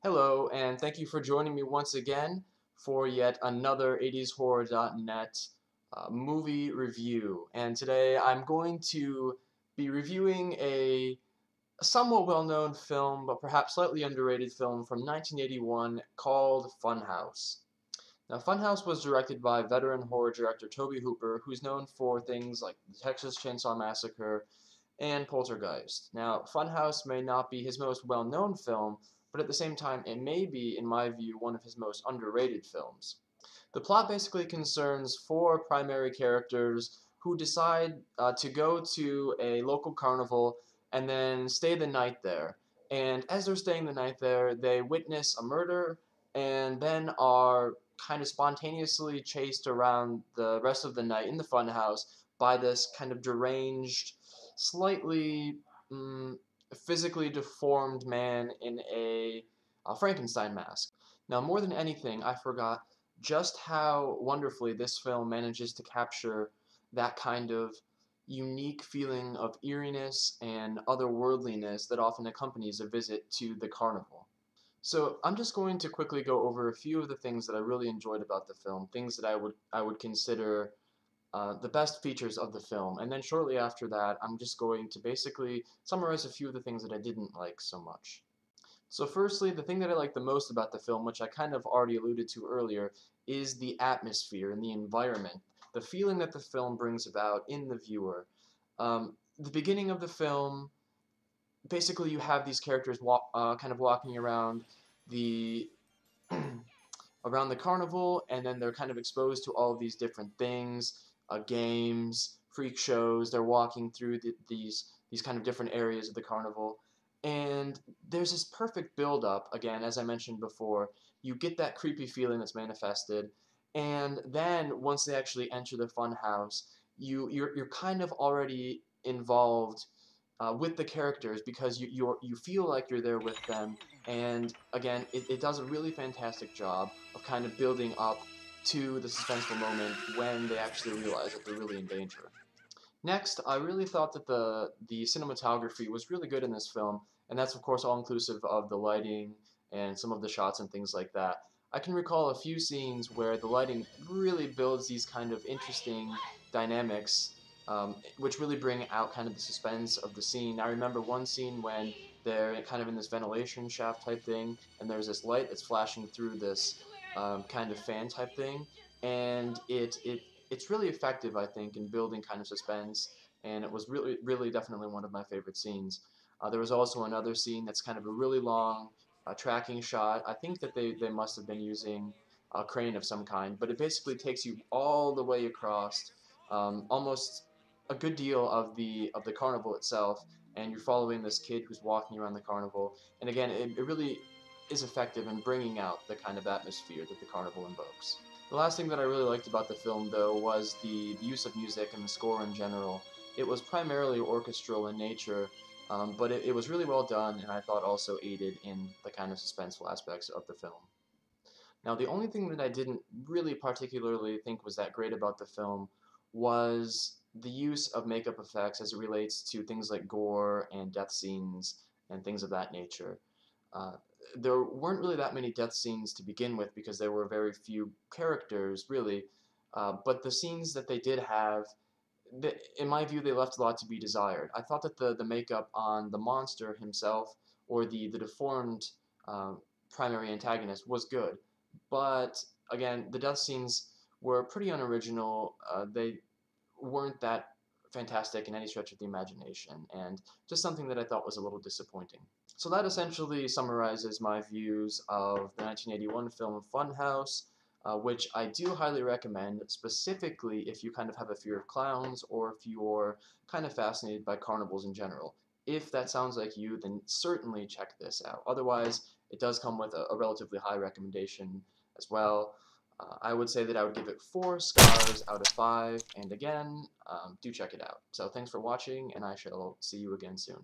Hello, and thank you for joining me once again for yet another 80shorror.net movie review. And today I'm going to be reviewing a somewhat well-known film, but perhaps slightly underrated film from 1981 called Funhouse. Now, Funhouse was directed by veteran horror director Tobe Hooper, who's known for things like the Texas Chainsaw Massacre and Poltergeist. Now, Funhouse may not be his most well-known film, but at the same time, it may be, in my view, one of his most underrated films. The plot basically concerns four primary characters who decide to go to a local carnival and then stay the night there. And as they're staying the night there, they witness a murder and then are kind of spontaneously chased around the rest of the night in the funhouse by this kind of deranged, slightly physically deformed man in a Frankenstein mask. Now, more than anything, I forgot just how wonderfully this film manages to capture that kind of unique feeling of eeriness and otherworldliness that often accompanies a visit to the carnival. So I'm just going to quickly go over a few of the things that I really enjoyed about the film, things that I would consider the best features of the film, and then shortly after that, I'm just going to basically summarize a few of the things that I didn't like so much. So firstly, the thing that I like the most about the film, which I kind of already alluded to earlier, is the atmosphere and the environment, the feeling that the film brings about in the viewer. The beginning of the film, basically you have these characters kind of walking around the around the carnival, and then they're kind of exposed to all of these different things, games, freak shows. They're walking through these kind of different areas of the carnival, and there's this perfect build up. Again, as I mentioned before, you get that creepy feeling that's manifested, and then once they actually enter the fun house, you're kind of already involved with the characters because you feel like you're there with them, and again, it does a really fantastic job of kind of building up to the suspenseful moment when they actually realize that they're really in danger. Next, I really thought that the cinematography was really good in this film, and that's of course all inclusive of the lighting and some of the shots and things like that. I can recall a few scenes where the lighting really builds these kind of interesting dynamics, which really bring out kind of the suspense of the scene. I remember one scene when they're kind of in this ventilation shaft type thing, and there's this light that's flashing through this kind of fan type thing, and it's really effective, I think, in building kind of suspense, and it was really definitely one of my favorite scenes. There was also another scene that's kind of a really long tracking shot. I think that they must have been using a crane of some kind, but it basically takes you all the way across, almost a good deal of the carnival itself, and you're following this kid who's walking around the carnival. And again, it really is effective in bringing out the kind of atmosphere that the carnival invokes. The last thing that I really liked about the film, though, was the use of music and the score in general. It was primarily orchestral in nature, but it was really well done, and I thought also aided in the kind of suspenseful aspects of the film. Now, the only thing that I didn't really particularly think was that great about the film was the use of makeup effects as it relates to things like gore and death scenes and things of that nature. Uh, there weren't really that many death scenes to begin with because there were very few characters, really. But the scenes that they did have, in my view, they left a lot to be desired. I thought that the makeup on the monster himself, or the deformed uh, primary antagonist, was good. But again, the death scenes were pretty unoriginal. They weren't that fantastic in any stretch of the imagination, and just something that I thought was a little disappointing. So that essentially summarizes my views of the 1981 film Funhouse, which I do highly recommend, specifically if you kind of have a fear of clowns or if you're kind of fascinated by carnivals in general. If that sounds like you, then certainly check this out. Otherwise, it does come with a relatively high recommendation as well. I would say that I would give it 4 stars out of 5, and again, do check it out. So thanks for watching, and I shall see you again soon.